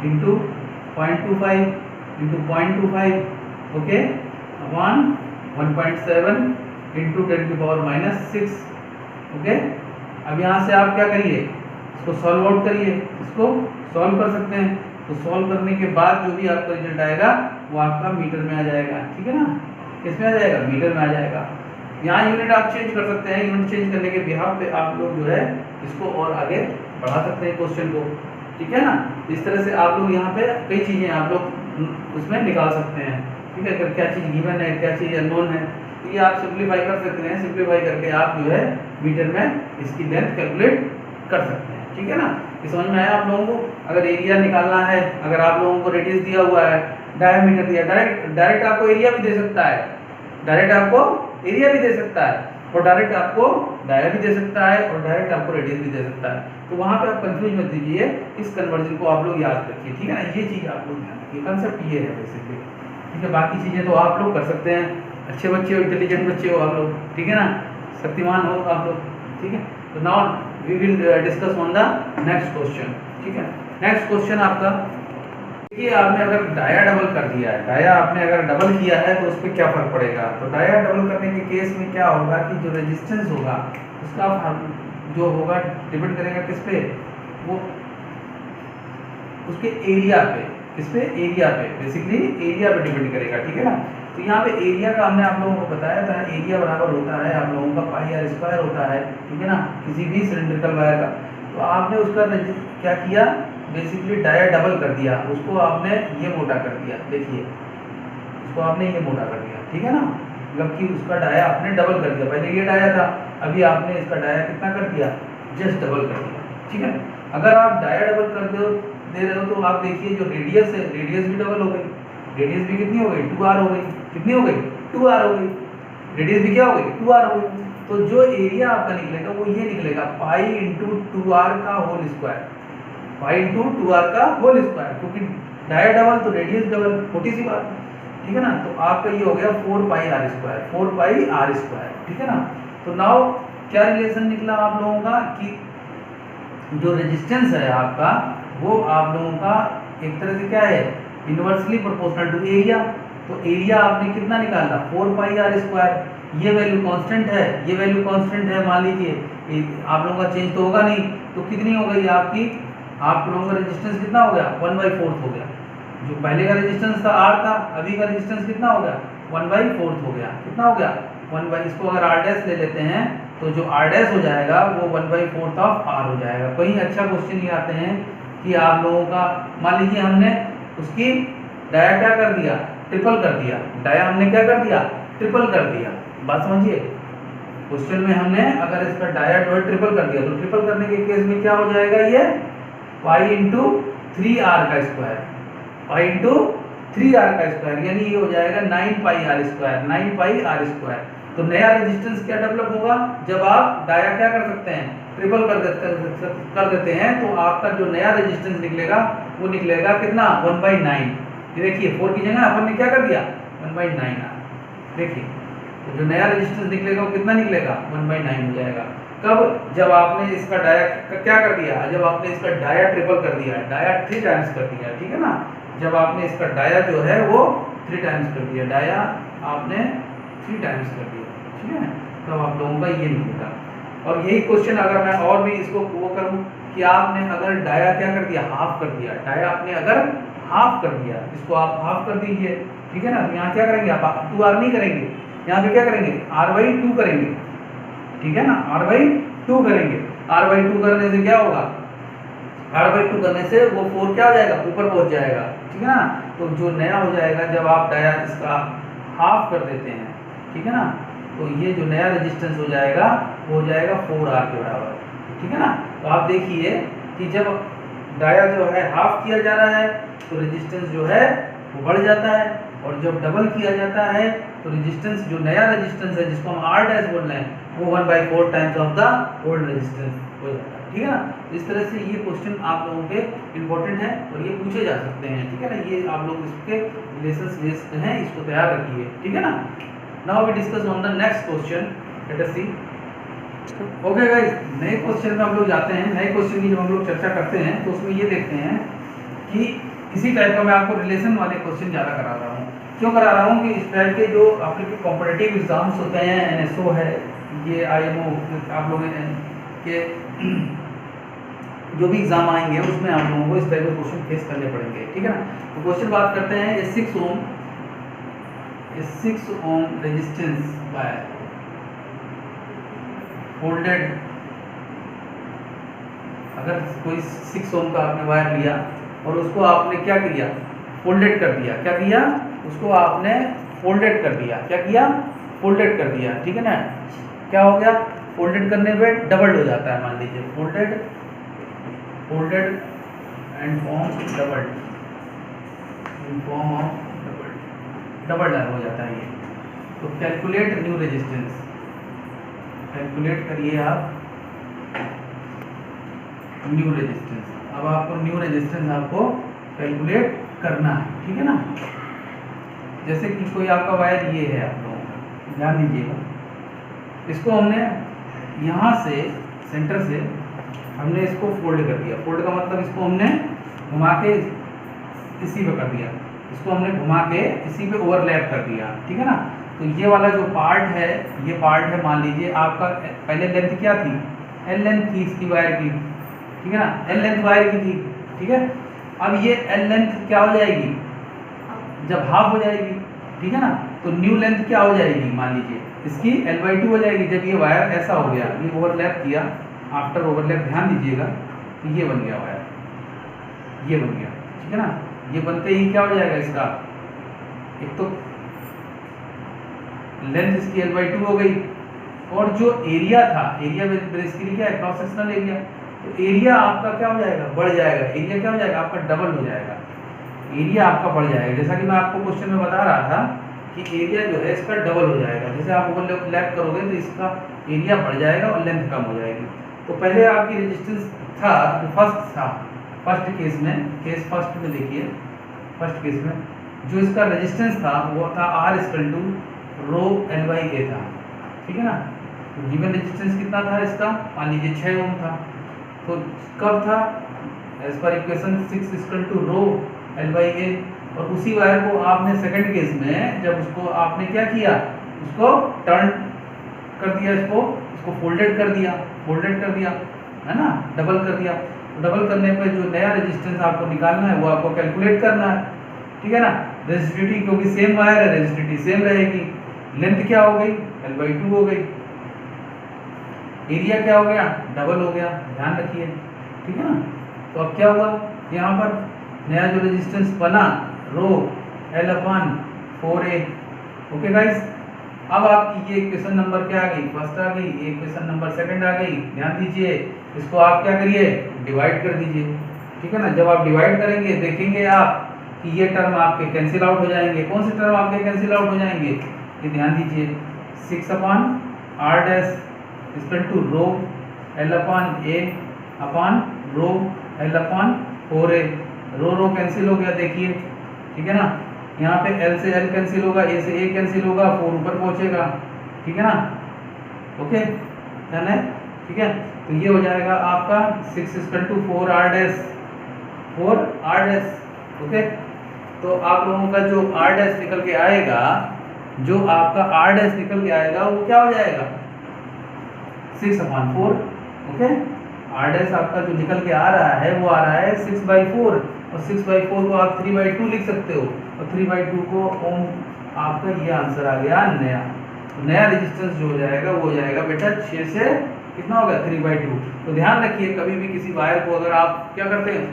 × 0.25 × 0.25, ओके, 1.7 × 10⁻⁻6, ओके। अब यहाँ से आप क्या करिए, इसको सॉल्व आउट करिए, इसको सॉल्व कर सकते हैं। तो सॉल्व करने के बाद जो भी आपका रिजल्ट आएगा वो आपका मीटर में आ जाएगा, ठीक है ना। किसमें आ जाएगा, मीटर में आ जाएगा। यहाँ यूनिट आप चेंज कर सकते हैं, यूनिट चेंज करने के बिहाफ पे आप लोग जो है इसको और आगे बढ़ा सकते हैं क्वेश्चन को, ठीक है ना। इस तरह से आप लोग यहाँ पे कई चीज़ें आप लोग उसमें निकाल सकते हैं, ठीक है। अगर क्या चीज़ गिवन है, क्या चीज़ अननोन है, तो ये आप सिंप्लीफाई कर सकते हैं। सिंप्लीफाई करके आप जो है मीटर में इसकी लेंथ कैलकुलेट कर सकते हैं, ठीक है ना। ये समझ में आया आप लोगों को। अगर एरिया निकालना है, अगर आप लोगों को रेडियस दिया हुआ है, डायमीटर दिया, डायरेक्ट आपको एरिया भी दे सकता है, डायरेक्ट आपको एरिया भी दे सकता है, और डायरेक्ट आपको डाया भी दे सकता है, और डायरेक्ट आपको रेडियस भी दे सकता है। तो वहाँ पे आप कंफ्यूज मत दीजिए, इस कन्वर्जन को आप लोग याद रखिए, ठीक है ना। ये चीज़ आप लोग ध्यान रखिए, कंसेप्ट ये है बेसिकली, ठीक है। बाकी चीज़ें तो आप लोग कर सकते हैं, अच्छे बच्चे हो, इंटेलिजेंट बच्चे हो आप लोग, ठीक है ना। शक्तिमान हो आप लोग, ठीक है। तो now we will discuss on the next question, ठीक है। नेक्स्ट क्वेश्चन आपका, देखिए आपने अगर डाया डबल कर दिया है, डाया आपने अगर डबल किया है तो उस पर क्या फर्क पड़ेगा। तो डाया डबल करने के केस में क्या होगा कि जो रेजिस्टेंस होगा उसका जो होगा डिपेंड करेगा किस पे, वो उसके एरिया पे, किस पे, एरिया पे, बेसिकली एरिया पे डिपेंड करेगा, ठीक है ना। तो यहाँ पे एरिया का हमने आप लोगों को बताया था, एरिया बराबर होता है आप लोगों का पाई आर स्क्वायर होता है, ठीक है ना, किसी भी सिलेंड्रिकल वायर का। तो आपने उसका क्या किया, बेसिकली डाया डबल कर दिया, उसको आपने ये मोटा कर दिया, देखिए उसको आपने ये मोटा कर दिया, ठीक है ना, मतलब कि उसका डाया आपने डबल कर दिया। पहले ये डाया था, अभी आपने इसका डाया कितना कर दिया, जस्ट डबल कर दिया, ठीक है। अगर आप डाया डबल कर दे रहे हो तो आप देखिए जो रेडियस है, रेडियस भी डबल हो गई, रेडियस भी कितनी हो गई, 2r हो गई, कितनी हो गई, 2r हो गई, रेडियस भी क्या हो गई, 2r हो गई। तो जो एरिया आपका निकलेगा वो ये निकलेगा पाई इंटू 2r का whole square, pi into 2r का होल स्क्वायर, क्योंकि डाया डबल तो रेडियस डबल, छोटी सी बात, ठीक है ना। तो आपका ये हो गया 4 pi R square, 4 pi R square, ठीक है ना। तो नाउ क्या रिलेशन निकला आप लोगों का कि जो रेजिस्टेंस है आपका वो आप लोगों का एक तरह से क्या है, इनवर्सली प्रोपोर्शनल टू एरिया। तो एरिया आपने कितना निकाला, 4 पाई आर स्क्वायर, ये वैल्यू कांस्टेंट है, ये वैल्यू कांस्टेंट है, मान लीजिए आप लोगों का चेंज तो होगा नहीं, तो कितनी हो गई आपकी, आप लोगों का रेजिस्टेंस कितना हो गया, 1/4 हो गया। जो पहले का रेजिस्टेंस था R था, अभी का रेजिस्टेंस कितना हो गया, 1/4 हो गया, कितना हो गया, 1 इसको अगर R डैश ले लेते हैं तो जो R डैश हो जाएगा वो 1/4 ऑफ R हो जाएगा। कहीं अच्छा क्वेश्चन ये आते हैं कि आप लोगों का, मान लीजिए हमने उसकी डाया क्या कर दिया, ट्रिपल कर दिया, डाया हमने क्या कर दिया, ट्रिपल कर दिया, बात समझिए। क्वेश्चन में हमने अगर इसका डाया जो है ट्रिपल कर दिया, तो ट्रिपल करने के केस में क्या हो जाएगा, ये पाई इंटू 3r का स्क्वायर, पाई इंटू 3r का स्क्वायर, यानी ये हो जाएगा 9 pi R square, 9 pi R square. तो नया रेजिस्टेंस क्या डेवलप होगा, जब आप डाया क्या कर सकते हैं, ट्रिपल कर देते हैं, तो आपका जो नया रेजिस्टेंस निकलेगा वो निकलेगा कितना, 1/9। ये देखिए 4 की जगह अपन ने क्या कर दिया, 1/9। देखिए तो जो नया रेजिस्टेंस निकलेगा वो कितना निकलेगा, 1/9 हो जाएगा। कब, जब आपने इसका डाया क्या कर दिया, जब आपने इसका डाया ट्रिपल कर दिया, डाया 3 टाइम्स कर दिया, ठीक है ना। जब आपने इसका डाया जो है वो 3 टाइम्स कर दिया, डाया आपने 3 टाइम्स कर दिया, ठीक है, तब आप लोगों का ये निकलेगा। और यही क्वेश्चन अगर मैं और भी इसको वो करूं कि आपने अगर डाया क्या कर दिया, हाफ कर दिया, डाया आपने अगर हाफ कर दिया, इसको आप हाफ कर दीजिए, ठीक है ना। तो यहाँ क्या करेंगे आप 2r नहीं करेंगे, यहाँ पे क्या करेंगे, r/2 करेंगे, ठीक है ना, r/2 करेंगे। r/2 करने से क्या होगा, r/2 करने से वो 4 क्या हो जाएगा, ऊपर पहुंच जाएगा, ठीक है ना। तो जो नया हो जाएगा जब आप डाया इसका हाफ कर देते हैं, ठीक है ना, तो ये जो नया रेजिस्टेंस हो जाएगा वो हो जाएगा 4r के बराबर, ठीक है ना। तो आप देखिए कि जब डाया जो है हाफ किया जा रहा है तो रेजिस्टेंस जो है वो बढ़ जाता है, और जब डबल किया जाता है तो रेजिस्टेंस, जो नया रेजिस्टेंस है जिसको हम R डैश बोल रहे हैं, वो 1/4 times of the old resistance हो जाता है, ठीक है ना। इस तरह से ये क्वेश्चन आप लोगों के इंपॉर्टेंट है और ये पूछे जा सकते हैं, ठीक है ना। ये आप लोग इसके रिलेशंस बेस्ड हैं, इसको तैयार रखिए, ठीक है ना। Now we discuss on the next question, let us see. Okay guys, नए क्वेश्चन में हम लोग जाते हैं। नए क्वेश्चन की जब हम लोग चर्चा करते हैं तो उसमें ये देखते हैं कि इसी टाइप का मैं आपको रिलेशन वाले क्वेश्चन ज़्यादा करा रहा हूँ। क्यों करा रहा हूँ कि इस टाइप के जो आपके कॉम्पिटिटिव एग्जाम्स होते हैं, NSO है, ये IMO, आप लोग के जो भी एग्जाम आएंगे उसमें आप लोगों को इस टाइप के क्वेश्चन फेस करने पड़ेंगे, ठीक है ना। तो क्वेश्चन बात करते हैं, ये 6 ओम रेजिस्टेंस वायर फोल्डेड, अगर कोई 6 ओम का आपने वायर लिया और उसको आपने क्या किया, फोल्डेड कर दिया, क्या किया, उसको आपने फोल्डेड कर दिया, क्या किया, फोल्डेड कर दिया, ठीक है ना। क्या हो गया, फोल्डेड करने पे डबल्ड हो जाता है, मान लीजिए folded and form doubled, in form of double हो जाता है ये। तो कैलकुलेट न्यू रेजिस्टेंस, कैलकुलेट करिए आप न्यू रेजिस्टेंस। अब आपको न्यू रेजिस्टेंस आपको कैलकुलेट करना है, ठीक है ना। जैसे कि कोई आपका वायर ये है, आप लोगों का ध्यान दीजिएगा, इसको हमने यहाँ से सेंटर से हमने इसको फोल्ड कर दिया। फोल्ड का मतलब इसको हमने घुमा के इसी पे कर दिया, इसको हमने घुमा के इसी पे ओवरलैप कर दिया, ठीक है ना। तो ये वाला जो पार्ट है, ये पार्ट है, मान लीजिए आपका पहले लेंथ क्या थी, एल लेंथ थी इसकी वायर की, ठीक है ना, एल लेंथ वायर की थी, ठीक है। अब ये एल लेंथ क्या हो जाएगी जब हाफ हो जाएगी, ठीक है ना, तो न्यू लेंथ क्या हो जाएगी, मान लीजिए इसकी L/2 हो जाएगी। जब ये वायर ऐसा हो गया, ये ओवरलैप किया, आफ्टर ओवरलैप ध्यान दीजिएगा, तो ये बन गया वायर, ये बन गया, ठीक है ना। ये बनते ही क्या हो जाएगा इसका, एक तो लेंथ इसकी L/2 हो गई, और जो एरिया था, एरिया बेसिकली क्या है, क्रॉस सेक्शनल एरिया, तो एरिया आपका क्या हो जाएगा, बढ़ जाएगा। एरिया क्या हो जाएगा आपका, डबल हो जाएगा, एरिया आपका बढ़ जाएगा। जैसा कि मैं आपको क्वेश्चन में बता रहा था कि एरिया जो है इसका डबल हो जाएगा। जैसे आप ओवरलैप करोगे तो इसका एरिया बढ़ जाएगा और लेंथ कम हो जाएगी। तो पहले आपकी रेजिस्टेंस था, फर्स्ट केस में, केस फर्स्ट में देखिए, फर्स्ट केस में जो इसका रेजिस्टेंस था वो था R=ρL/A था, ठीक है ना। तो गिवन रेजिस्टेंस कितना था इसका, मान लीजिए 6 ओम था। तो कब था, एज पर इक्वेशन 6=ρL/A। और उसी वायर को आपने सेकंड केस में जब उसको आपने क्या किया, उसको टर्न कर दिया, इसको फोल्डेड कर दिया, है ना, डबल कर दिया। तो डबल करने पे जो नया रेजिस्टेंस आपको निकालना है वो आपको कैलकुलेट करना है, ठीक है ना। रेजिस्टिविटी क्योंकि सेम वायर है, रेजिस्टिविटी सेम रहेगी। लेंथ क्या हो गई, L/2 हो गई। एरिया क्या हो गया, डबल हो गया, ध्यान रखिए, ठीक है ना। तो अब क्या हुआ, यहाँ पर नया जो रेजिस्टेंस बना ρL/4A। ओके गाइस, अब आपकी ये क्वेश्चन नंबर क्या आ गई, फर्स्ट आ गई, ये क्वेश्चन नंबर सेकंड आ गई। ध्यान दीजिए, इसको आप क्या करिए, डिवाइड कर दीजिए, ठीक है ना। जब आप डिवाइड करेंगे देखेंगे आप कि ये टर्म आपके कैंसिल आउट हो जाएंगे। कौन से टर्म आपके कैंसिल आउट हो जाएंगे, ये ध्यान दीजिए, 6/r'(ρL/A/ρL/4A। रो कैंसिल हो गया, देखिए, ठीक है ना। यहाँ पे L से L कैंसिल होगा, A से A कैंसिल होगा, 4 ऊपर पहुंचेगा, ठीक है ना। ओके, डन है, ठीक है। तो ये हो जाएगा आपका 6/4r', ओके। तो आप लोगों का जो r' निकल के आएगा, जो आपका r' निकल के आएगा वो क्या हो जाएगा, 6/4, ओके। r' आपका जो निकल के आ रहा है वो आ रहा है 6/4, और 6/4 को आप 3/2 लिख सकते हो, और 3/2 को ओम, आपका ये आंसर आ गया नया। तो नया रेजिस्टेंस जो हो जाएगा वो हो जाएगा बेटा 6 से कितना होगा, 3/2। तो ध्यान रखिए, कभी भी किसी वायर को अगर आप क्या करते हैं,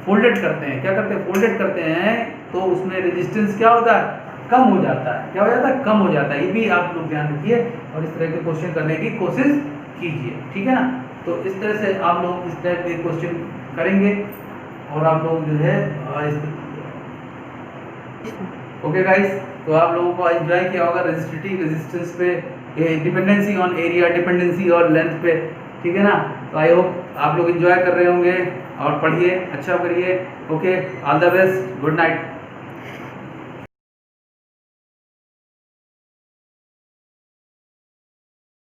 फोल्डेड करते हैं, क्या करते हैं, फोल्डेड करते हैं, तो उसमें रेजिस्टेंस क्या होता है, कम हो जाता है। क्या हो जाता है, कम हो जाता है। ये भी आप लोग ध्यान रखिए और इस तरह के क्वेश्चन करने की कोशिश कीजिए, ठीक है ना। तो इस तरह से आप लोग इस टाइप के क्वेश्चन करेंगे और आप लोग जो है ओके गाइस, तो आप लोगों को एंजॉय किया होगा रेजिस्टिविटी, रेजिस्टेंस पे, डिपेंडेंसी ऑन एरिया, डिपेंडेंसी और लेंथ पे, ठीक है ना। तो आई होप आप लोग एंजॉय कर रहे होंगे और पढ़िए, अच्छा करिए। Okay, all the best, good night.